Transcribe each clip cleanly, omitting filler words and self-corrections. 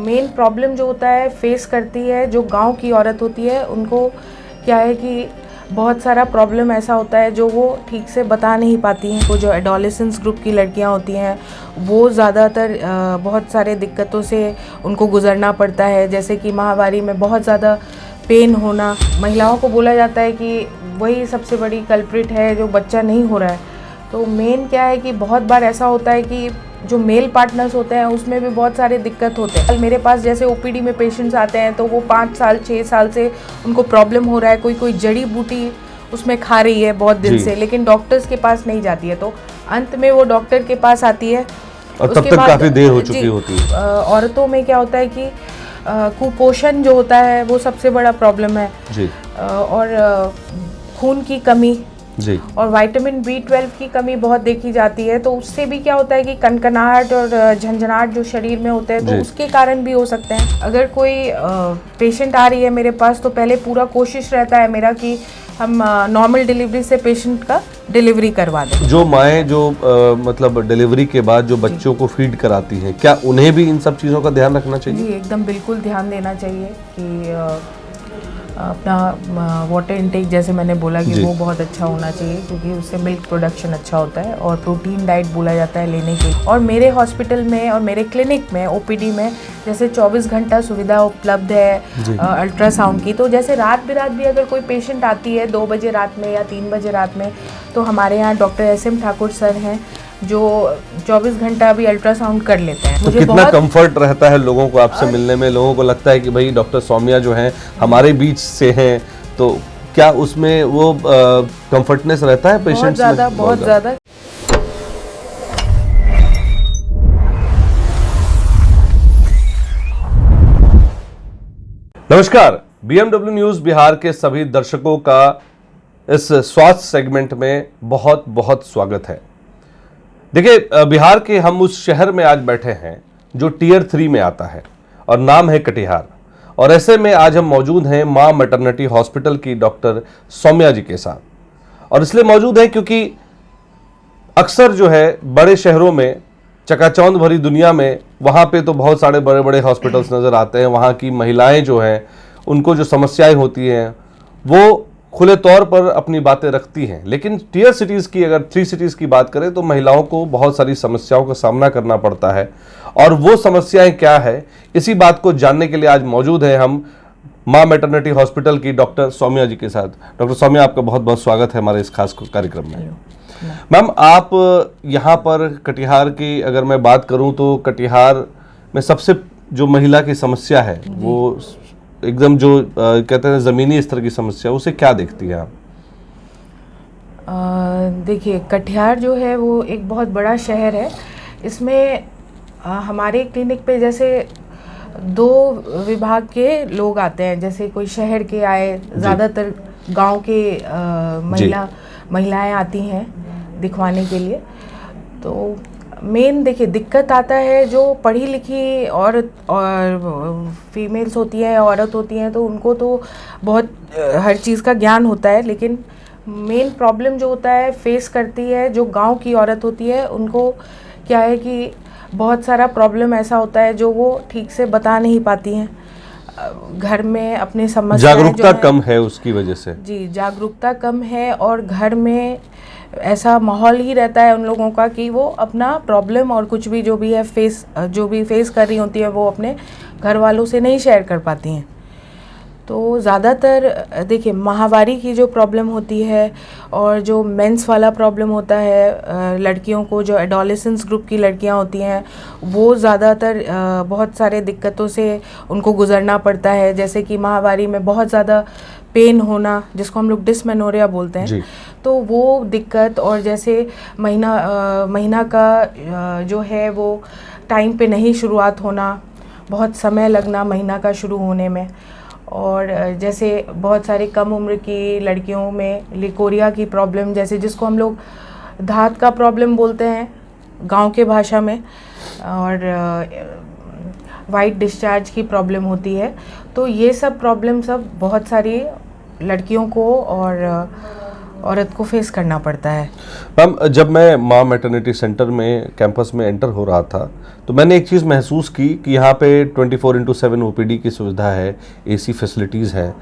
Main problem जो होता है फेस करती है जो गांव की औरत होती है, उनको क्या है कि बहुत सारा प्रॉब्लम ऐसा होता है जो वो ठीक से बता नहीं पाती हैं। वो जो एडोलेसेंस ग्रुप की लड़कियां होती हैं वो ज़्यादातर बहुत सारे दिक्कतों से उनको गुजरना पड़ता है, जैसे कि माहवारी में बहुत ज़्यादा पेन होना। महिलाओं को बोला जाता है कि वही सबसे बड़ी कल्प्रिट है जो बच्चा नहीं हो रहा है। तो मेन क्या है कि बहुत बार ऐसा होता है कि जो मेल पार्टनर्स होते हैं उसमें भी बहुत सारे दिक्कत होते हैं। मेरे पास जैसे ओपीडी में पेशेंट्स आते हैं तो वो 5 साल 6 साल से उनको प्रॉब्लम हो रहा है, कोई जड़ी बूटी उसमें खा रही है बहुत दिन से, लेकिन डॉक्टर्स के पास नहीं जाती है। तो अंत में वो डॉक्टर के पास आती है और तब तक काफ़ी देर हो चुकी होती है। औरतों में क्या होता है कि कुपोषण जो होता है वो सबसे बड़ा प्रॉब्लम है जी। और खून की कमी जी और विटामिन B12 की कमी बहुत देखी जाती है। तो उससे भी क्या होता है कि कनकनाहट और झंझनाहट जो शरीर में होते हैं तो उसके कारण भी हो सकते हैं। अगर कोई पेशेंट आ रही है मेरे पास तो पहले पूरा कोशिश रहता है मेरा कि हम नॉर्मल डिलीवरी से पेशेंट का डिलीवरी करवा दें। जो माएँ जो मतलब डिलीवरी के बाद जो बच्चों को फीड कराती हैं, क्या उन्हें भी इन सब चीज़ों का ध्यान रखना चाहिए? जी एकदम बिल्कुल ध्यान देना चाहिए कि अपना वाटर इनटेक जैसे मैंने बोला कि वो बहुत अच्छा होना चाहिए, क्योंकि उससे मिल्क प्रोडक्शन अच्छा होता है। और प्रोटीन डाइट बोला जाता है लेने के। और मेरे हॉस्पिटल में और मेरे क्लिनिक में ओपीडी में जैसे 24 घंटा सुविधा उपलब्ध है अल्ट्रासाउंड की। तो जैसे रात बिरात भी अगर कोई पेशेंट आती है 2 बजे रात में या 3 बजे रात में, तो हमारे यहाँ डॉक्टर SM ठाकुर सर हैं जो 24 घंटा भी अल्ट्रासाउंड कर लेते हैं। तो मुझे कितना कंफर्ट रहता है लोगों को आपसे मिलने में? लोगों को लगता है कि भाई डॉक्टर सौम्या जो हैं हमारे बीच से हैं, तो क्या उसमें वो कंफर्टनेस रहता है पेशेंट्स में? बहुत ज़्यादा। नमस्कार, BMW न्यूज़ बिहार के सभी दर्शकों का इस स्वास्थ्य सेगमेंट में बहुत बहुत स्वागत है। देखिए, बिहार के हम उस शहर में आज बैठे हैं जो Tier 3 में आता है और नाम है कटिहार। और ऐसे में आज हम मौजूद हैं मां मैटरनिटी हॉस्पिटल की डॉक्टर सौम्या जी के साथ। और इसलिए मौजूद हैं क्योंकि अक्सर जो है बड़े शहरों में, चकाचौंध भरी दुनिया में, वहाँ पे तो बहुत सारे बड़े बड़े हॉस्पिटल्स नज़र आते हैं। वहाँ की महिलाएं जो हैं उनको जो समस्याएं होती हैं वो खुले तौर पर अपनी बातें रखती हैं। लेकिन टियर सिटीज़ की, अगर 3 सिटीज़ की बात करें तो महिलाओं को बहुत सारी समस्याओं का सामना करना पड़ता है। और वो समस्याएं क्या है, इसी बात को जानने के लिए आज मौजूद है हम मां मैटरनिटी हॉस्पिटल की डॉक्टर सौम्या जी के साथ। डॉक्टर सौम्या, आपका बहुत बहुत स्वागत है हमारे इस खास कार्यक्रम में। मैम, आप यहाँ पर कटिहार की अगर मैं बात करूँ तो कटिहार में सबसे जो महिला की समस्या है वो एकदम जो कहते हैं ज़मीनी स्तर की समस्या, उसे क्या देखती है आप? देखिए, कटिहार जो है वो एक बहुत बड़ा शहर है। इसमें हमारे क्लिनिक पे जैसे 2 विभाग के लोग आते हैं। जैसे कोई शहर के आए, ज़्यादातर गांव के महिलाएं आती हैं दिखवाने के लिए। तो मेन देखिए दिक्कत आता है जो पढ़ी लिखी औरत और फीमेल्स होती हैं, औरत होती हैं, तो उनको तो बहुत हर चीज़ का ज्ञान होता है। लेकिन मेन प्रॉब्लम जो होता है फेस करती है जो गांव की औरत होती है, उनको क्या है कि बहुत सारा प्रॉब्लम ऐसा होता है जो वो ठीक से बता नहीं पाती हैं। घर में अपने समस्याएं, जागरूकता कम है उसकी वजह से। जी, जागरूकता कम है और घर में ऐसा माहौल ही रहता है उन लोगों का कि वो अपना प्रॉब्लम और कुछ भी जो भी है फेस कर रही होती है वो अपने घर वालों से नहीं शेयर कर पाती हैं। तो ज़्यादातर देखिए माहवारी की जो प्रॉब्लम होती है और जो मेंस वाला प्रॉब्लम होता है लड़कियों को, जो एडोलेसेंस ग्रुप की लड़कियां होती हैं वो ज़्यादातर बहुत सारे दिक्कतों से उनको गुजरना पड़ता है, जैसे कि माहवारी में बहुत ज़्यादा पेन होना, जिसको हम लोग डिस्मेनोरिया बोलते हैं। तो वो दिक्कत, और जैसे महीना का जो है वो टाइम पे नहीं शुरुआत होना, बहुत समय लगना महीना का शुरू होने में। और जैसे बहुत सारी कम उम्र की लड़कियों में लिकोरिया की प्रॉब्लम, जैसे जिसको हम लोग धात का प्रॉब्लम बोलते हैं गांव के भाषा में, और वाइट डिस्चार्ज की प्रॉब्लम होती है। तो ये सब प्रॉब्लम सब बहुत सारी लड़कियों को औरत को फेस करना पड़ता है। मैम, जब मैं माँ मैटरनिटी सेंटर में कैंपस में एंटर हो रहा था तो मैंने एक चीज़ महसूस की कि यहाँ पे 24/7 ओपीडी की सुविधा है, एसी फैसिलिटीज़ है।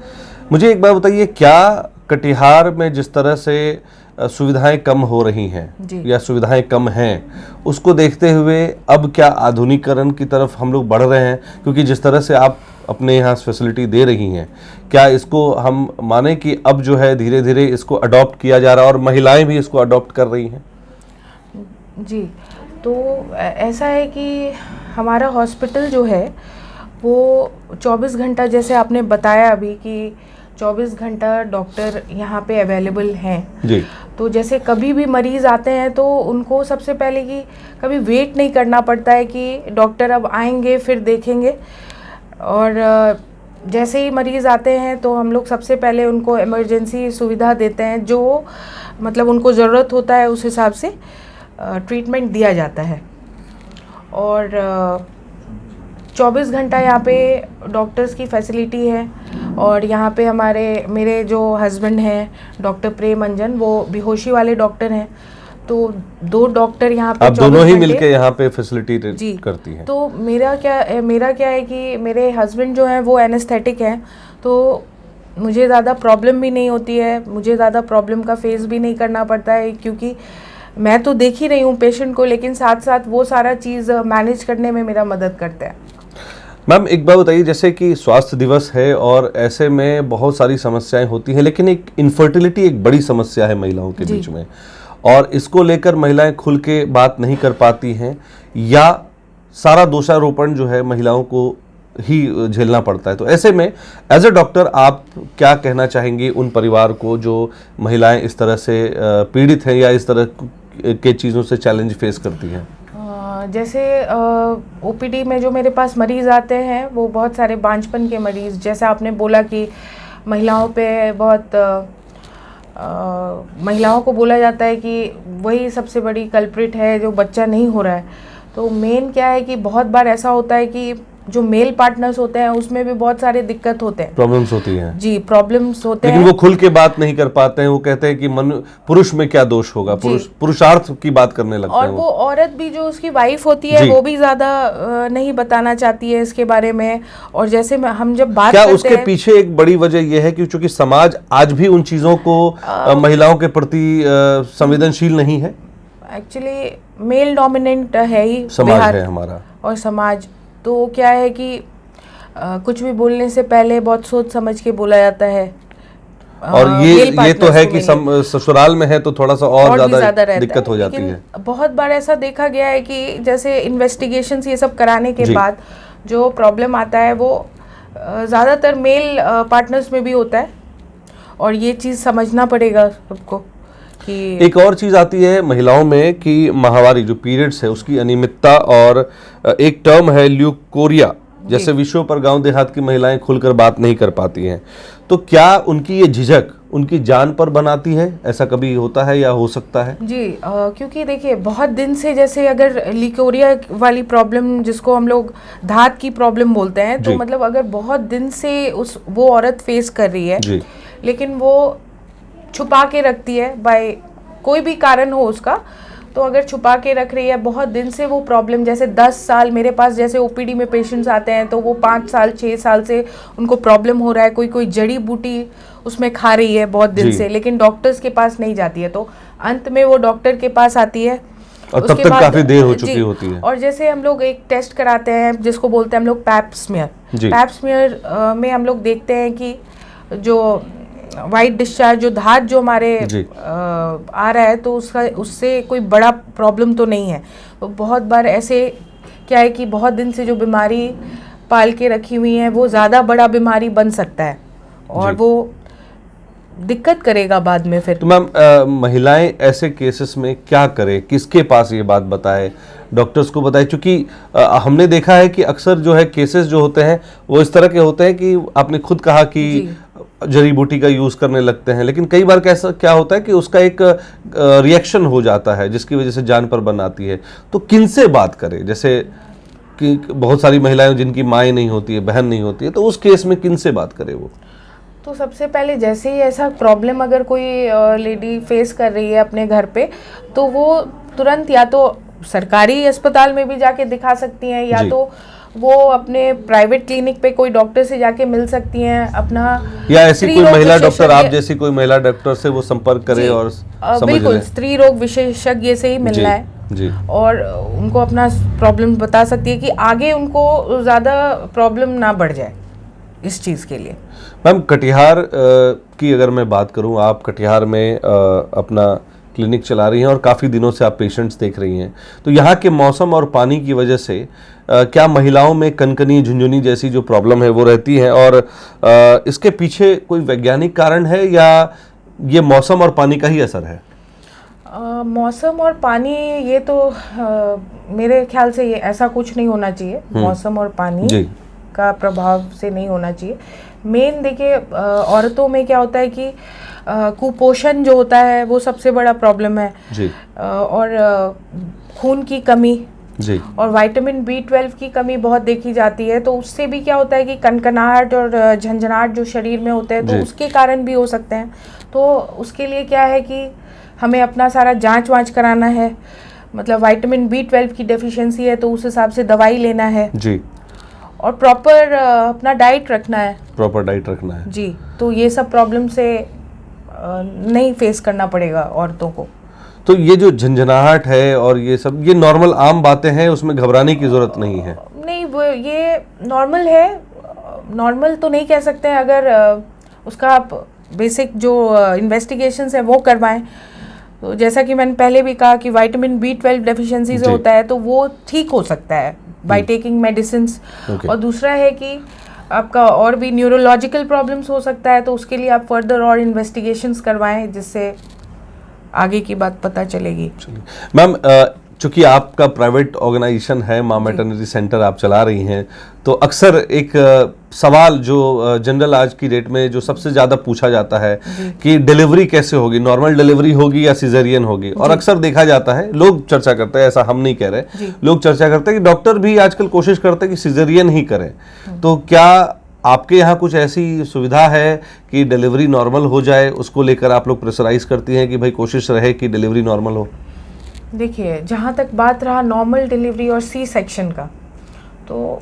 मुझे एक बात बताइए, क्या कटिहार में जिस तरह से सुविधाएं कम हो रही हैं या सुविधाएं कम हैं, उसको देखते हुए अब क्या आधुनिकीकरण की तरफ हम लोग बढ़ रहे हैं? क्योंकि जिस तरह से आप अपने यहाँ फैसिलिटी दे रही हैं, क्या इसको हम माने कि अब जो है धीरे धीरे इसको अडॉप्ट किया जा रहा है और महिलाएं भी इसको अडॉप्ट कर रही हैं? जी, तो ऐसा है कि हमारा हॉस्पिटल जो है वो 24 घंटा, जैसे आपने बताया अभी कि 24 घंटा डॉक्टर यहाँ पे अवेलेबल हैं जी। तो जैसे कभी भी मरीज़ आते हैं तो उनको सबसे पहले कि कभी वेट नहीं करना पड़ता है कि डॉक्टर अब आएंगे फिर देखेंगे। और जैसे ही मरीज़ आते हैं तो हम लोग सबसे पहले उनको इमरजेंसी सुविधा देते हैं, जो मतलब उनको ज़रूरत होता है उस हिसाब से ट्रीटमेंट दिया जाता है। और 24 घंटा यहाँ पे डॉक्टर्स की फैसिलिटी है। और यहाँ पे मेरे जो हस्बैंड हैं डॉक्टर प्रेम अंजन, वो बेहोशी वाले डॉक्टर हैं, तो 2 डॉक्टर यहाँ पे आप दोनों ही मिलके यहाँ पे फैसिलिटी करती हैं? तो मेरा क्या है कि मेरे हस्बैंड जो हैं वो एनेस्थेटिक हैं, तो मुझे ज़्यादा प्रॉब्लम भी नहीं होती है, मुझे ज़्यादा प्रॉब्लम का फेस भी नहीं करना पड़ता है, क्योंकि मैं तो देख ही रही हूँ पेशेंट को, लेकिन साथ साथ वो सारा चीज़ मैनेज करने में मेरा मदद करता है। मैम, एक बात बताइए, जैसे कि स्वास्थ्य दिवस है और ऐसे में बहुत सारी समस्याएं होती हैं, लेकिन एक इनफर्टिलिटी एक बड़ी समस्या है महिलाओं के बीच में, और इसको लेकर महिलाएं खुल के बात नहीं कर पाती हैं या सारा दोषारोपण जो है महिलाओं को ही झेलना पड़ता है। तो ऐसे में एज ए डॉक्टर आप क्या कहना चाहेंगी उन परिवार को जो महिलाएं इस तरह से पीड़ित हैं या इस तरह के चीज़ों से चैलेंज फेस करती हैं? जैसे ओपीडी में जो मेरे पास मरीज़ आते हैं वो बहुत सारे बांझपन के मरीज़, जैसे आपने बोला कि महिलाओं पे बहुत महिलाओं को बोला जाता है कि वही सबसे बड़ी कल्प्रिट है जो बच्चा नहीं हो रहा है। तो मेन क्या है कि बहुत बार ऐसा होता है कि जो मेल पार्टनर्स होते हैं उसमें भी बहुत सारे दिक्कत होते हैं, प्रॉब्लम्स होती हैं। जी, प्रॉब्लम्स होते हैं, लेकिन वो खुल के बात नहीं कर पाते हैं। वो कहते हैं कि पुरुष में क्या दोष होगा, पुरुषार्थ की बात करने लगते हैं। और वो औरत भी जो उसकी वाइफ होती है वो भी ज्यादा नहीं बताना चाहती है इसके बारे में। और जैसे हम जब बात करते हैं, उसके पीछे एक बड़ी वजह यह है कि चूंकि समाज आज भी उन चीजों को महिलाओं के प्रति संवेदनशील नहीं है। एक्चुअली मेल डोमिनेंट है ही समाज है हमारा, और समाज तो क्या है कि कुछ भी बोलने से पहले बहुत सोच समझ के बोला जाता है। और ये तो है कि ससुराल में है तो थोड़ा सा और ज्यादा दिक्कत हो जाती है। बहुत बार ऐसा देखा गया है कि जैसे इन्वेस्टिगेशंस ये सब कराने के बाद जो प्रॉब्लम आता है वो ज़्यादातर मेल पार्टनर्स में भी होता है, और ये चीज़ समझना पड़ेगा सबको। एक और चीज आती है महिलाओं में कि माहवारी जो पीरियड्स है उसकी अनियमितता, और एक टर्म है ल्यूकोरिया, जैसे विषयों पर गांव देहात की महिलाएं खुलकर बात नहीं कर पाती हैं। तो क्या उनकी ये झिझक उनकी जान पर बनाती है? ऐसा कभी होता है या हो सकता है? जी, क्योंकि देखिए बहुत दिन से, जैसे अगर ल्यूकोरिया वाली प्रॉब्लम जिसको हम लोग धात की प्रॉब्लम बोलते हैं, तो मतलब अगर बहुत दिन से वो औरत फेस कर रही है लेकिन वो छुपा के रखती है, बाय कोई भी कारण हो उसका, तो अगर छुपा के रख रही है बहुत दिन से वो प्रॉब्लम, जैसे 10 साल मेरे पास जैसे ओपीडी में पेशेंट्स आते हैं तो वो 5 साल 6 साल से उनको प्रॉब्लम हो रहा है, कोई जड़ी बूटी उसमें खा रही है बहुत दिन से, लेकिन डॉक्टर्स के पास नहीं जाती है, तो अंत में वो डॉक्टर के पास आती है और तब तक काफी देर हो चुकी होती है। और जैसे हम लोग एक टेस्ट कराते हैं जिसको बोलते हैं हम लोग पैप स्मीयर में हम लोग देखते हैं कि जो वाइट डिस्चार्ज जो धात जो हमारे आ रहा है तो उससे कोई बड़ा प्रॉब्लम तो नहीं है। तो बहुत बार ऐसे क्या है कि बहुत दिन से जो बीमारी पाल के रखी हुई है वो ज़्यादा बड़ा बीमारी बन सकता है और वो दिक्कत करेगा बाद में फिर। तो मैम, महिलाएं ऐसे केसेस में क्या करें, किसके पास ये बात बताए, डॉक्टर्स को बताए? क्योंकि हमने देखा है कि अक्सर जो है केसेस जो होते हैं वो इस तरह के होते हैं कि आपने खुद कहा कि जड़ी बूटी का यूज करने लगते हैं, लेकिन कई बार क्या होता है कि उसका एक रिएक्शन हो जाता है जिसकी वजह से जान पर बन आती है। तो किनसे बात करें? जैसे कि बहुत सारी महिलाएं जिनकी माएँ नहीं होती है, बहन नहीं होती है, तो उस केस में किनसे बात करें वो? तो सबसे पहले जैसे ही ऐसा प्रॉब्लम अगर कोई लेडी फेस कर रही है अपने घर पे, तो वो तुरंत या तो सरकारी अस्पताल में भी जाके दिखा सकती हैं, या जी। तो वो अपने प्राइवेट क्लिनिक पे कोई डॉक्टर से जाके मिल सकती हैं अपना, या ऐसी स्त्री कोई रोग महिला डॉक्टर, आप विशेषज्ञ- जैसी कोई महिला डॉक्टर से वो संपर्क करे जी, और समझ बिल्कुल ले। स्त्री रोग विशेषज्ञ से ही मिलना है, जी। और उनको अपना प्रॉब्लम बता सकती है कि आगे उनको ज़्यादा प्रॉब्लम ना बढ़ जाए इस चीज़ के लिए। मैम, कटिहार की अगर मैं बात करूं, आप कटिहार में अपना क्लिनिक चला रही हैं और काफ़ी दिनों से आप पेशेंट्स देख रही हैं, तो यहाँ के मौसम और पानी की वजह से क्या महिलाओं में कनकनी, झुंझुनी जैसी जो प्रॉब्लम है वो रहती है, और इसके पीछे कोई वैज्ञानिक कारण है या ये मौसम और पानी का ही असर है? मौसम और पानी, ये तो मेरे ख्याल से ये ऐसा कुछ नहीं होना चाहिए, मौसम और पानी जी। का प्रभाव से नहीं होना चाहिए। मेन देखिए, औरतों में क्या होता है कि कुपोषण जो होता है वो सबसे बड़ा प्रॉब्लम है जी। और खून की कमी जी। और विटामिन B12 की कमी बहुत देखी जाती है, तो उससे भी क्या होता है कि कनकनाहट और झंझनाहट जो शरीर में होते हैं, तो जी। उसके कारण भी हो सकते हैं। तो उसके लिए क्या है कि हमें अपना सारा जांच वांच कराना है, मतलब विटामिन B12 की डेफिशिएंसी है तो उस हिसाब से दवाई लेना है, जी। और प्रॉपर अपना डाइट रखना है। प्रॉपर डाइट रखना है। जी, तो ये सब प्रॉब्लम से नहीं फेस करना पड़ेगा औरतों को। तो ये जो झंझनाहट है और ये सब, ये नॉर्मल आम बातें हैं, उसमें घबराने की जरूरत नहीं है? नहीं, वो ये नॉर्मल है। नॉर्मल तो नहीं कह सकते हैं, अगर उसका आप बेसिक जो इन्वेस्टिगेशंस है वो करवाएं। तो जैसा कि मैंने पहले भी कहा कि विटामिन B12 डेफिशिएंसी से जी। होता है, तो वो ठीक हो सकता है बाय टेकिंग मेडिसिन्स। ओके। और दूसरा है कि आपका और भी न्यूरोलॉजिकल प्रॉब्लम्स हो सकता है, तो उसके लिए आप फर्दर और इन्वेस्टिगेशंस करवाएं, जिससे आगे की बात पता चलेगी। मैम, चूंकि आपका प्राइवेट ऑर्गेनाइजेशन है, मां मैटरनिटी सेंटर आप चला रही हैं, तो अक्सर एक सवाल जो जनरल आज की डेट में जो सबसे ज़्यादा पूछा जाता है कि डिलीवरी कैसे होगी, नॉर्मल डिलीवरी होगी या सिजेरियन होगी? और अक्सर देखा जाता है, लोग चर्चा करते हैं, ऐसा हम नहीं कह रहे, लोग चर्चा करते हैं कि डॉक्टर भी आजकल कोशिश करते हैं कि सिजेरियन ही करें। तो क्या आपके यहाँ कुछ ऐसी सुविधा है कि डिलीवरी नॉर्मल हो जाए, उसको लेकर आप लोग प्रेशराइज करती हैं कि भाई कोशिश रहे कि डिलीवरी नॉर्मल हो? देखिए, जहाँ तक बात रहा नॉर्मल डिलीवरी और सी सेक्शन का, तो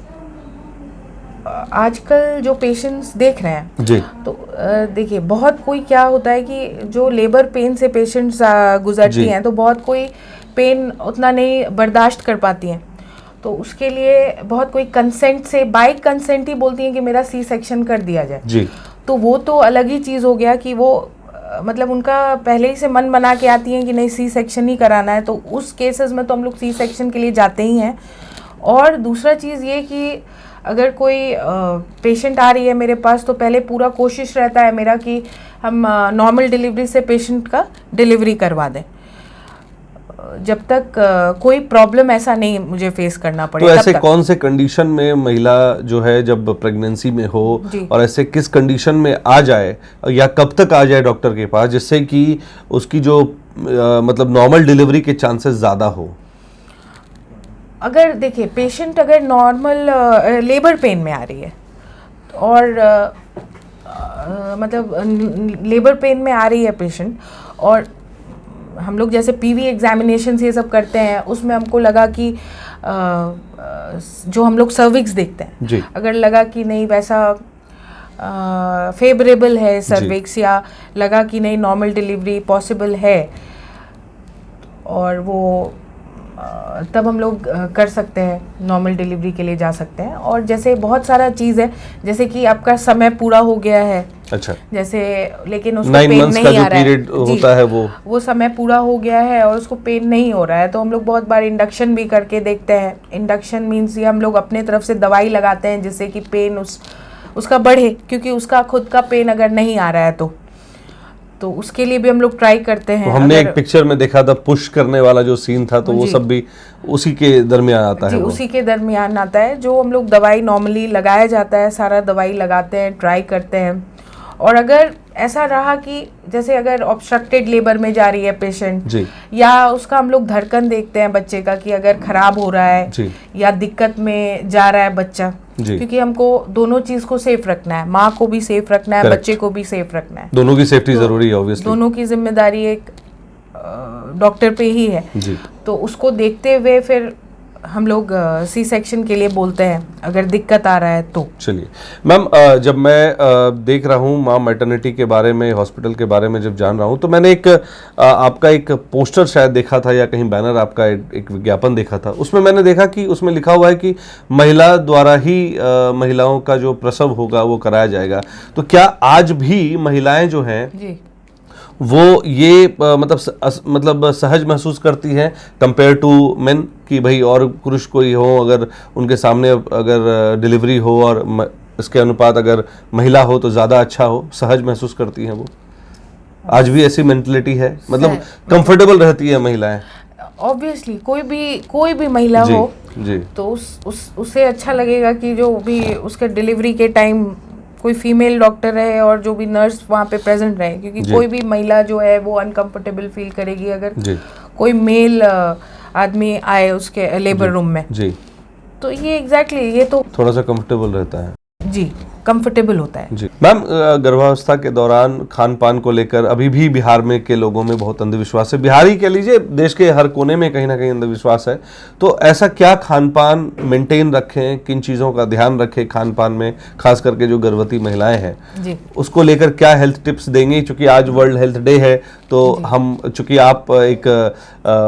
आजकल जो पेशेंट्स देख रहे हैं जी। तो देखिए, बहुत कोई क्या होता है कि जो लेबर पेन से पेशेंट्स गुजरती हैं, तो बहुत कोई पेन उतना नहीं बर्दाश्त कर पाती हैं, तो उसके लिए बहुत कोई कंसेंट से, बाय कंसेंट ही बोलती हैं कि मेरा सी सेक्शन कर दिया जाए। जी। तो वो तो अलग ही चीज़ हो गया कि वो मतलब उनका पहले ही से मन बना के आती हैं कि नहीं सी सेक्शन ही कराना है, तो उस केसेस में तो हम लोग सी सेक्शन के लिए जाते ही हैं। और दूसरा चीज़ ये कि अगर कोई पेशेंट आ रही है मेरे पास, तो पहले पूरा कोशिश रहता है मेरा कि हम नॉर्मल डिलीवरी से पेशेंट का डिलीवरी करवा दें, जब तक कोई प्रॉब्लम ऐसा नहीं मुझे फेस करना पड़े। तो तब ऐसे तक। कौन से कंडीशन में महिला जो है जब प्रेगनेंसी में हो, और ऐसे किस कंडीशन में आ जाए या कब तक आ जाए डॉक्टर के पास, जिससे कि उसकी जो मतलब नॉर्मल डिलीवरी के चांसेस ज़्यादा हो? अगर देखिए, पेशेंट अगर नॉर्मल लेबर पेन में आ रही है और मतलब लेबर पेन में आ रही है पेशेंट, और हम लोग जैसे PV एग्जामिनेशन ये सब करते हैं, उसमें हमको लगा कि जो हम लोग सर्विक्स देखते हैं जी। अगर लगा कि नहीं वैसा फेवरेबल है सर्विक्स, या लगा कि नहीं नॉर्मल डिलीवरी पॉसिबल है, और वो तब हम लोग कर सकते हैं, नॉर्मल डिलीवरी के लिए जा सकते हैं। और जैसे बहुत सारा चीज़ है, जैसे कि आपका समय पूरा हो गया है, अच्छा, जैसे लेकिन उसको 9 पेन months नहीं का आ जो रहा है, पीरियड होता है वो समय पूरा हो गया है और उसको पेन नहीं हो रहा है, तो हम लोग बहुत बार इंडक्शन भी करके देखते हैं। इंडक्शन मीन्स ये हम लोग अपने तरफ से दवाई लगाते हैं जिससे कि पेन उसका बढ़े, क्योंकि उसका खुद का पेन अगर नहीं आ रहा है तो उसके लिए भी हम लोग ट्राई करते हैं। तो हमने एक पिक्चर में देखा था पुश करने वाला जो सीन था, तो वो सब भी उसी के दरमियान आता है? उसी के दरमियान आता है, जो हम लोग दवाई नॉर्मली लगाया जाता है, सारा दवाई लगाते हैं, ट्राई करते हैं। और अगर ऐसा रहा कि जैसे अगर ऑब्स्ट्रक्टेड लेबर में जा रही है पेशेंट जी, या उसका हम लोग धड़कन देखते हैं बच्चे का कि अगर खराब हो रहा है जी, या दिक्कत में जा रहा है बच्चा, जी। क्योंकि हमको दोनों चीज को सेफ रखना है, माँ को भी सेफ रखना है, Correct. बच्चे को भी सेफ रखना है। दोनों की सेफ्टी तो जरूरी है ऑब्वियसली। दोनों की जिम्मेदारी एक डॉक्टर पे ही है। जी। तो उसको देखते हुए फिर हम लोग सी सेक्शन के लिए बोलते हैं अगर दिक्कत आ रहा है तो। चलिए मैम, जब मैं देख रहा हूँ माँ मैटरनिटी के बारे में, हॉस्पिटल के बारे में जब जान रहा हूँ, तो मैंने एक आपका एक पोस्टर शायद देखा था या कहीं बैनर आपका एक विज्ञापन देखा था। उसमें मैंने देखा कि उसमें लिखा हुआ है कि महिला द्वारा ही महिलाओं का जो प्रसव होगा वो कराया जाएगा। तो क्या आज भी महिलाएं जो हैं जी वो ये मतलब सहज महसूस करती हैं कंपेयर टू मेन, कि भाई और पुरुष कोई हो अगर उनके सामने अगर डिलीवरी हो और इसके अनुपात अगर महिला हो तो ज़्यादा अच्छा हो, सहज महसूस करती हैं वो? आज भी ऐसी मेंटलिटी है, मतलब कंफर्टेबल रहती है महिलाएं? ऑब्वियसली कोई भी महिला जी, हो जी। तो उसे अच्छा लगेगा कि जो भी उसके डिलीवरी के टाइम कोई फीमेल डॉक्टर रहे और जो भी नर्स वहाँ पे प्रेजेंट रहे, क्योंकि कोई भी महिला जो है वो अनकंफर्टेबल फील करेगी अगर जी। कोई मेल आदमी आए उसके लेबर रूम में। जी। तो ये एग्जैक्टली ये तो थोड़ा सा कंफर्टेबल रहता है। जी कंफर्टेबल होता है। जी मैम, गर्भावस्था के दौरान खान पान को लेकर अभी भी बिहार में के लोगों में बहुत अंधविश्वास है। बिहार ही कह लीजिए, देश के हर कोने में कहीं ना कहीं अंधविश्वास है। तो ऐसा क्या खान पान मेंटेन रखें, किन चीज़ों का ध्यान रखें खान पान में, खास करके जो गर्भवती महिलाएं हैं जी उसको लेकर क्या हेल्थ टिप्स देंगे? चूंकि आज वर्ल्ड हेल्थ डे है, तो हम चूंकि आप एक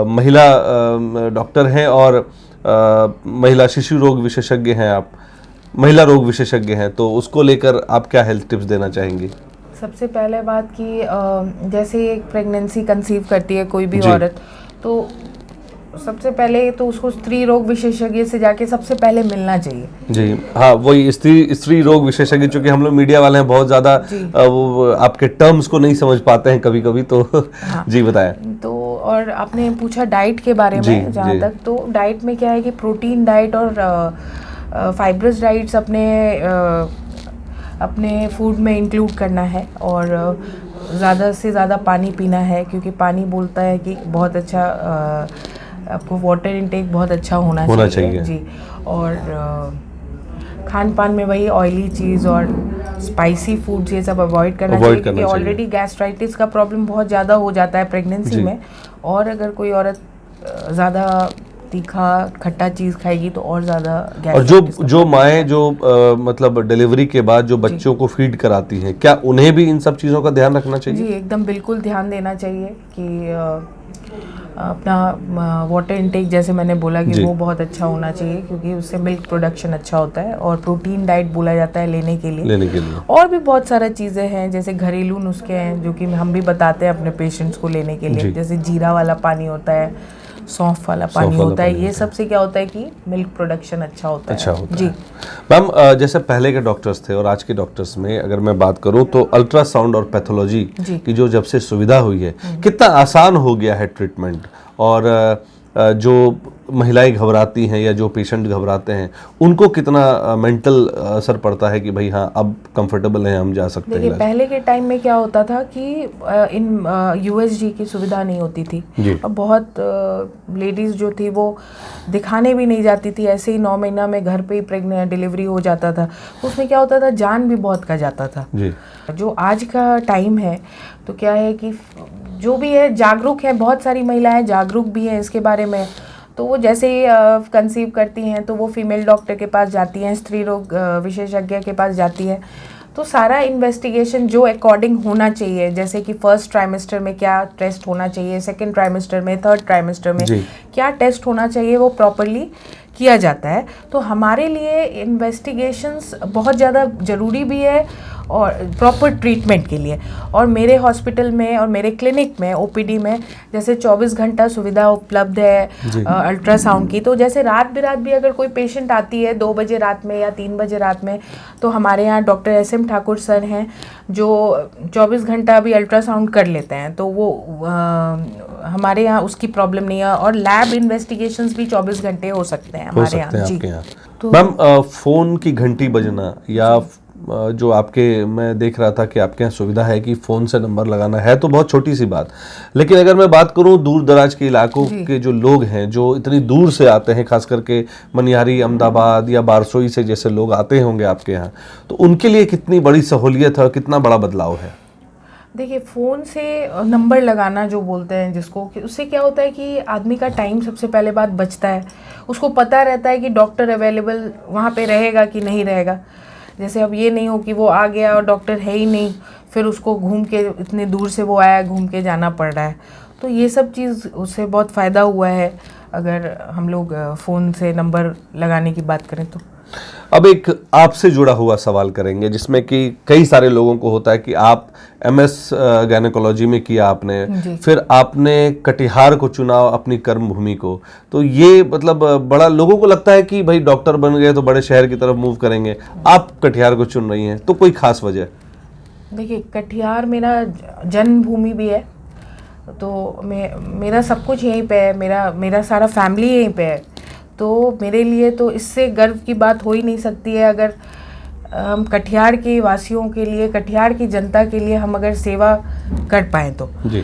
महिला डॉक्टर हैं और महिला शिशु रोग विशेषज्ञ हैं, आप महिला रोग विशेषज्ञ हैं, तो उसको लेकर आप क्या हेल्थ टिप्स देना चाहेंगी? सबसे पहले बात कि जैसे एक प्रेगनेंसी कंसीव करती है कोई भी जी। औरत, तो सबसे पहले तो उसको स्त्री रोग विशेषज्ञ से जाके सबसे पहले मिलना चाहिए। जी हाँ, वही स्त्री रोग विशेषज्ञ, चूंकि हम लोग मीडिया वाले हैं बहुत ज़्यादा वो आपके टर्म्स को नहीं समझ पाते हैं कभी कभी, तो हाँ। जी बताएं। तो और आपने पूछा डाइट के बारे में, जहाँ तक तो डाइट में क्या है कि प्रोटीन डाइट और फाइब्रस डाइट्स अपने फूड में इंक्लूड करना है और ज़्यादा से ज़्यादा पानी पीना है, क्योंकि पानी बोलता है कि बहुत अच्छा आपको वाटर इनटेक बहुत अच्छा होना चाहिए। जी। और खान पान में वही ऑयली चीज़ और स्पाइसी फूड्स ये सब अवॉइड करना चाहिए, क्योंकि ऑलरेडी गैस्ट्राइटिस का प्रॉब्लम बहुत ज़्यादा हो जाता है प्रेगनेंसी में, और अगर कोई औरत ज़्यादा तीखा खट्टा चीज़ खाएगी तो और ज़्यादा। और जो माएँ जो मतलब डिलीवरी के बाद जो बच्चों को फीड कराती हैं, क्या उन्हें भी इन सब चीज़ों का ध्यान रखना चाहिए? जी एकदम बिल्कुल ध्यान देना चाहिए कि अपना वाटर इनटेक जैसे मैंने बोला कि वो बहुत अच्छा होना चाहिए, क्योंकि उससे मिल्क प्रोडक्शन अच्छा होता है, और प्रोटीन डाइट बोला जाता है लेने के लिए। और भी बहुत सारा चीज़ें हैं जैसे घरेलू नुस्खे हैं जो कि हम भी बताते हैं अपने पेशेंट्स को लेने के लिए, जैसे जीरा वाला पानी होता है, सौंफ वाला पानी होता है। ये सबसे क्या होता है कि मिल्क प्रोडक्शन अच्छा होता है। जी मैम, जैसे पहले के डॉक्टर्स थे और आज के डॉक्टर्स में अगर मैं बात करूं तो अल्ट्रासाउंड और पैथोलॉजी की जो जब से सुविधा हुई है, कितना आसान हो गया है ट्रीटमेंट, और जो महिलाएं घबराती हैं या जो पेशेंट घबराते हैं उनको कितना मेंटल असर पड़ता है कि भाई हाँ अब कंफर्टेबल हैं, हम जा सकते हैं। देखिए पहले के टाइम में क्या होता था कि इन यूएसजी की सुविधा नहीं होती थी, और बहुत लेडीज़ जो थी वो दिखाने भी नहीं जाती थी, ऐसे ही 9 महीना में घर पे ही प्रेग्नेंट डिलीवरी हो जाता था। उसमें क्या होता था, जान भी बहुत का जाता था। जी। जो आज का टाइम है तो क्या है कि जो भी है जागरूक है, बहुत सारी महिलाएं जागरूक भी हैं इसके बारे में, तो वो जैसे ही कंसीव करती हैं तो वो फीमेल डॉक्टर के पास जाती हैं, स्त्री रोग विशेषज्ञ के पास जाती हैं, तो सारा इन्वेस्टिगेशन जो अकॉर्डिंग होना चाहिए, जैसे कि फर्स्ट ट्राइमेस्टर में क्या टेस्ट होना चाहिए, सेकंड ट्राइमेस्टर में, थर्ड ट्राइमेस्टर में क्या टेस्ट होना चाहिए, वो प्रॉपरली किया जाता है। तो हमारे लिए इन्वेस्टिगेशंस बहुत ज़्यादा ज़रूरी भी है और प्रॉपर ट्रीटमेंट के लिए। और मेरे हॉस्पिटल में और मेरे क्लिनिक में ओपीडी में जैसे 24 घंटा सुविधा उपलब्ध है अल्ट्रासाउंड की। तो जैसे रात बिरात भी अगर कोई पेशेंट आती है 2 बजे रात में या 3 बजे रात में, तो हमारे यहाँ डॉक्टर SM ठाकुर सर हैं जो 24 घंटा भी अल्ट्रासाउंड कर लेते हैं, तो वो हमारे यहाँ उसकी प्रॉब्लम नहीं है। और लैब इन्वेस्टिगेशंस भी 24 घंटे हो सकते हैं हमारे यहाँ। जी। तो मैम, फ़ोन की घंटी बजना या जो आपके, मैं देख रहा था कि आपके यहाँ सुविधा है कि फ़ोन से नंबर लगाना है, तो बहुत छोटी सी बात, लेकिन अगर मैं बात करूँ दूर दराज के इलाकों के जो लोग हैं, जो इतनी दूर से आते हैं, खास करके मनिहारी, अहमदाबाद या बारसोई से जैसे लोग आते होंगे आपके यहाँ, तो उनके लिए कितनी बड़ी सहूलियत है और कितना बड़ा बदलाव है? देखिए, फ़ोन से नंबर लगाना जो बोलते हैं जिसको, कि उससे क्या होता है कि आदमी का टाइम सबसे पहले बात बचता है। उसको पता रहता है कि डॉक्टर अवेलेबल वहाँ पे रहेगा कि नहीं रहेगा। जैसे अब ये नहीं हो कि वो आ गया और डॉक्टर है ही नहीं, फिर उसको घूम के, इतने दूर से वो आया, घूम के जाना पड़ रहा है। तो ये सब चीज़, उससे बहुत फ़ायदा हुआ है अगर हम लोग फ़ोन से नंबर लगाने की बात करें तो। अब एक आपसे जुड़ा हुआ सवाल करेंगे, जिसमें कि कई सारे लोगों को होता है कि आप एमएस गायनेकोलॉजी में किया आपने, फिर आपने कटिहार को चुना अपनी कर्म भूमि को, तो ये मतलब बड़ा लोगों को लगता है कि भाई डॉक्टर बन गए तो बड़े शहर की तरफ मूव करेंगे, आप कटिहार को चुन रही हैं, तो कोई खास वजह? देखिए, कटिहार मेरा जन्मभूमि भी है, तो मेरा सब कुछ यहीं पे है, मेरा सारा फैमिली यहीं पे है। तो मेरे लिए तो इससे गर्व की बात हो ही नहीं सकती है अगर हम कटिहार के वासियों के लिए, कटिहार की जनता के लिए हम अगर सेवा कर पाएँ तो। जी।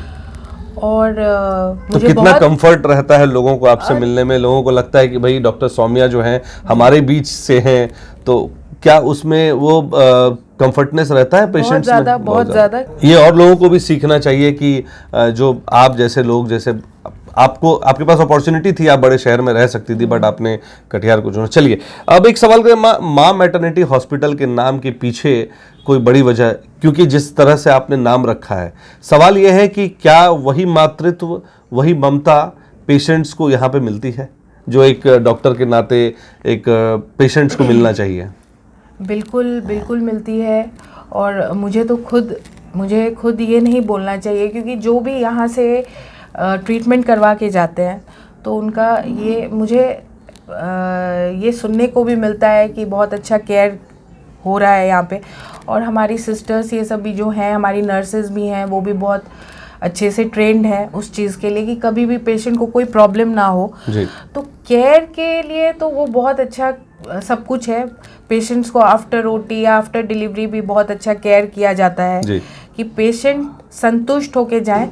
और तो मुझे कितना बहुत कंफर्ट रहता है लोगों को आपसे मिलने में? लोगों को लगता है कि भाई डॉक्टर सौम्या जो हैं हमारे बीच से हैं, तो क्या उसमें वो कंफर्टनेस रहता है पेशेंट्स में? बहुत ज़्यादा। ये और लोगों को भी सीखना चाहिए कि जो आप जैसे लोग, जैसे आपके पास अपॉर्चुनिटी थी, आप बड़े शहर में रह सकती थी, बट आपने कटिहार को चुना। चलिए, अब एक सवाल करें, माँ मैटरनिटी हॉस्पिटल के नाम के पीछे कोई बड़ी वजह, क्योंकि जिस तरह से आपने नाम रखा है, सवाल यह है कि क्या वही मातृत्व, वही ममता पेशेंट्स को यहाँ पे मिलती है जो एक डॉक्टर के नाते एक पेशेंट्स को मिलना चाहिए? बिल्कुल बिल्कुल मिलती है। और मुझे खुद ये नहीं बोलना चाहिए, क्योंकि जो भी यहाँ से ट्रीटमेंट करवा के जाते हैं तो उनका मुझे ये सुनने को भी मिलता है कि बहुत अच्छा केयर हो रहा है यहाँ पे। और हमारी सिस्टर्स ये सब भी जो हैं, हमारी नर्सेज भी हैं, वो भी बहुत अच्छे से ट्रेंड हैं उस चीज़ के लिए कि कभी भी पेशेंट को कोई प्रॉब्लम ना हो। जी। तो केयर के लिए तो वो बहुत अच्छा सब कुछ है। पेशेंट्स को आफ्टर ओटी या आफ्टर डिलीवरी भी बहुत अच्छा केयर किया जाता है जी। कि पेशेंट संतुष्ट होके जाए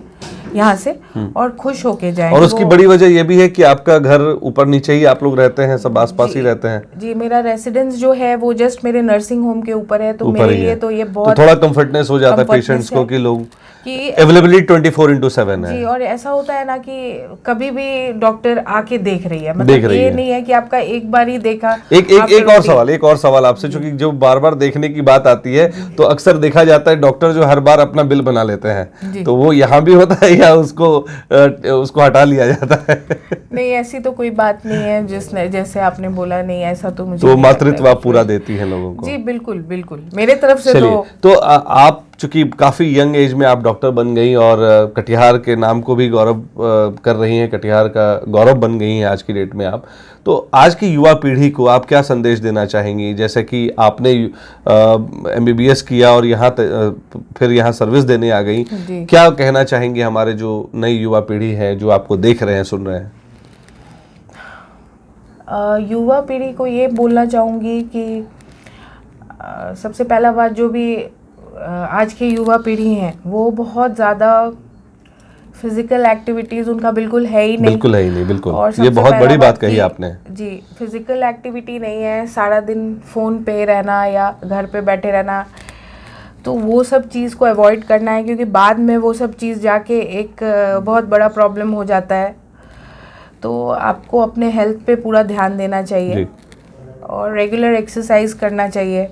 यहाँ से और खुश होके जाए। और उसकी बड़ी वजह यह भी है कि आपका घर ऊपर नीचे ही आप लोग रहते हैं, सब आसपास ही रहते हैं। जी, मेरा रेसिडेंस जो है वो जस्ट मेरे नर्सिंग होम के ऊपर है, तो मेरे लिए तो ये बहुत थोड़ा कंफर्टनेस हो जाता है पेशेंट्स को कि लोग कि अवेलेबिलिटी 24/7 है। जी। और ऐसा होता है ना कि कभी भी डॉक्टर आके देख रही है, मतलब ये नहीं है कि आपका एक बार ही देखा। एक और सवाल आपसे, चूंकि जो बार बार देखने की बात आती है, तो अक्सर देखा जाता है डॉक्टर जो हर बार अपना बिल बना लेते हैं, तो वो यहाँ भी होता है या उसको हटा लिया जाता है? नहीं, ऐसी तो कोई बात नहीं है जैसे आपने बोला, नहीं ऐसा तो मुझे तो मातृत्व आप पूरा देती हैं लोगों को? जी बिल्कुल बिल्कुल, मेरे तरफ से तो आप चूंकि काफी यंग एज में आप डॉक्टर बन गई और कटिहार के नाम को भी गौरव कर रही हैं, कटिहार का गौरव बन गई हैं आज की डेट में आप, तो आज की युवा पीढ़ी को आप क्या संदेश देना चाहेंगी? जैसे कि आपने MBBS किया और फिर यहाँ सर्विस देने आ गई, क्या कहना चाहेंगी हमारे जो नई युवा पीढ़ी है जो आपको देख रहे हैं, सुन रहे हैं? युवा पीढ़ी को ये बोलना चाहूँगी कि सबसे पहला बात, जो भी आज की युवा पीढ़ी हैं वो बहुत ज़्यादा फिजिकल एक्टिविटीज़ उनका बिल्कुल है ही नहीं। बिल्कुल। और ये बहुत बड़ी बात कही आपने। जी, फिजिकल एक्टिविटी नहीं है, सारा दिन फ़ोन पे रहना या घर पे बैठे रहना, तो वो सब चीज़ को अवॉइड करना है, क्योंकि बाद में वो सब चीज़ जाके एक बहुत बड़ा प्रॉब्लम हो जाता है। तो आपको अपने हेल्थ पे पूरा ध्यान देना चाहिए और रेगुलर एक्सरसाइज करना चाहिए।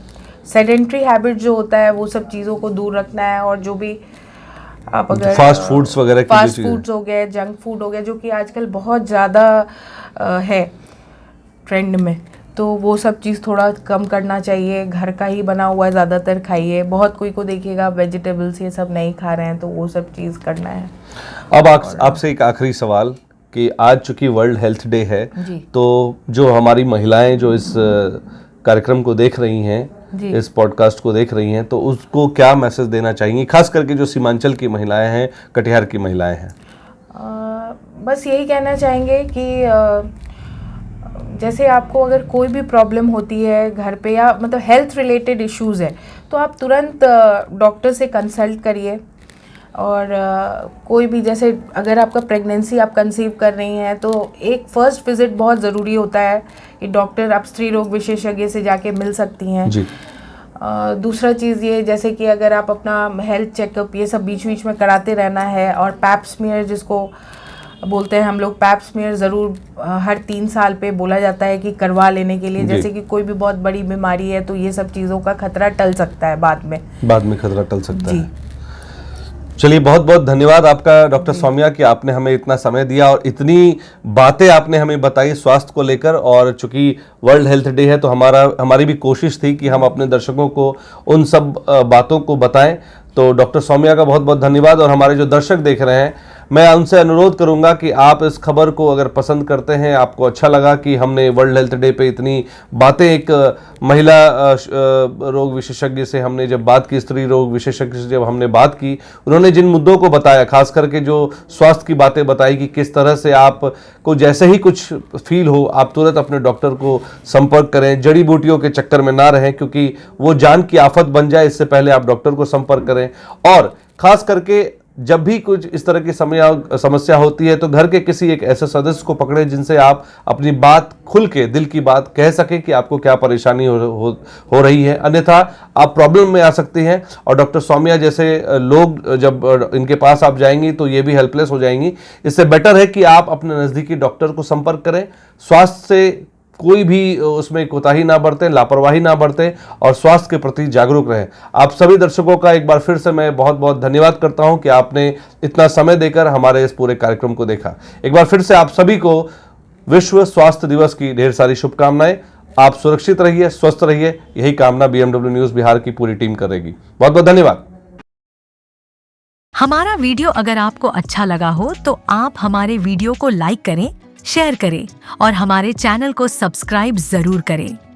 सेडेंट्री हैबिट जो होता है वो सब चीज़ों को दूर रखना है। और जो भी आप अगर फास्ट फूड्स वगैरह, फास्ट फूड्स हो गए, जंक फूड हो गया, जो कि आजकल बहुत ज़्यादा है ट्रेंड में, तो वो सब चीज़ थोड़ा कम करना चाहिए। घर का ही बना हुआ ज़्यादातर खाइए। बहुत कोई को देखिएगा वेजिटेबल्स ये सब नहीं खा रहे हैं, तो वो सब चीज़ करना है। अब आपसे एक आखिरी सवाल कि आज चूंकि वर्ल्ड हेल्थ डे है, तो जो हमारी महिलाएं जो इस कार्यक्रम को देख रही हैं, इस पॉडकास्ट को देख रही हैं, तो उसको क्या मैसेज देना चाहेंगी, खास करके जो सीमांचल की महिलाएं हैं, कटिहार की महिलाएं हैं? बस यही कहना चाहेंगे कि जैसे आपको अगर कोई भी प्रॉब्लम होती है घर पे या मतलब हेल्थ रिलेटेड इश्यूज़ है तो आप तुरंत डॉक्टर से कंसल्ट करिए। और कोई भी जैसे अगर आपका प्रेगनेंसी आप कंसीव कर रही हैं तो एक फ़र्स्ट विज़िट बहुत ज़रूरी होता है कि डॉक्टर आप स्त्री रोग विशेषज्ञ से जाके मिल सकती हैं जी। दूसरा चीज़ ये जैसे कि अगर आप अपना हेल्थ चेकअप ये सब बीच बीच में कराते रहना है। और पैप स्मीयर जिसको बोलते हैं हम लोग, पैप स्मीयर ज़रूर हर 3 साल पे बोला जाता है कि करवा लेने के लिए। जैसे कि कोई भी बहुत बड़ी बीमारी है तो ये सब चीज़ों का खतरा टल सकता है बाद में खतरा टल सकता जी। है। चलिए, बहुत बहुत धन्यवाद आपका डॉक्टर सौम्या कि आपने हमें इतना समय दिया और इतनी बातें आपने हमें बताई स्वास्थ्य को लेकर। और चूंकि वर्ल्ड हेल्थ डे है तो हमारी भी कोशिश थी कि हम अपने दर्शकों को उन सब बातों को बताएं। तो डॉक्टर सौम्या का बहुत बहुत धन्यवाद। और हमारे जो दर्शक देख रहे हैं, मैं उनसे अनुरोध करूंगा कि आप इस खबर को अगर पसंद करते हैं, आपको अच्छा लगा कि हमने वर्ल्ड हेल्थ डे पे इतनी बातें, एक महिला रोग विशेषज्ञ से हमने जब बात की, स्त्री रोग विशेषज्ञ से जब हमने बात की, उन्होंने जिन मुद्दों को बताया, खास करके जो स्वास्थ्य की बातें बताई कि किस तरह से आपको जैसे ही कुछ फील हो आप तुरंत अपने डॉक्टर को संपर्क करें, जड़ी बूटियों के चक्कर में ना रहें क्योंकि वो जान की आफत बन जाए, इससे पहले आप डॉक्टर को संपर्क करें। और खास करके जब भी कुछ इस तरह की समस्या होती है तो घर के किसी एक ऐसे सदस्य को पकड़े जिनसे आप अपनी बात खुल के, दिल की बात कह सकें कि आपको क्या परेशानी हो रही है, अन्यथा आप प्रॉब्लम में आ सकती हैं। और डॉक्टर सौम्या जैसे लोग जब इनके पास आप जाएंगी तो ये भी हेल्पलेस हो जाएंगी। इससे बेटर है कि आप अपने नज़दीकी डॉक्टर को संपर्क करें। स्वास्थ्य से कोई भी उसमें कोताही ना बरतें, लापरवाही ना बरतें और स्वास्थ्य के प्रति जागरूक रहें। आप सभी दर्शकों का एक बार फिर से मैं बहुत बहुत धन्यवाद करता हूं कि आपने इतना समय देकर हमारे इस पूरे कार्यक्रम को देखा। एक बार फिर से आप सभी को विश्व स्वास्थ्य दिवस की ढेर सारी शुभकामनाएं। आप सुरक्षित रहिए, स्वस्थ रहिए, यही कामना BMW न्यूज़ बिहार की पूरी टीम करेगी। बहुत बहुत धन्यवाद। हमारा वीडियो अगर आपको अच्छा लगा हो तो आप हमारे वीडियो को लाइक करें, शेयर करें और हमारे चैनल को सब्सक्राइब जरूर करें।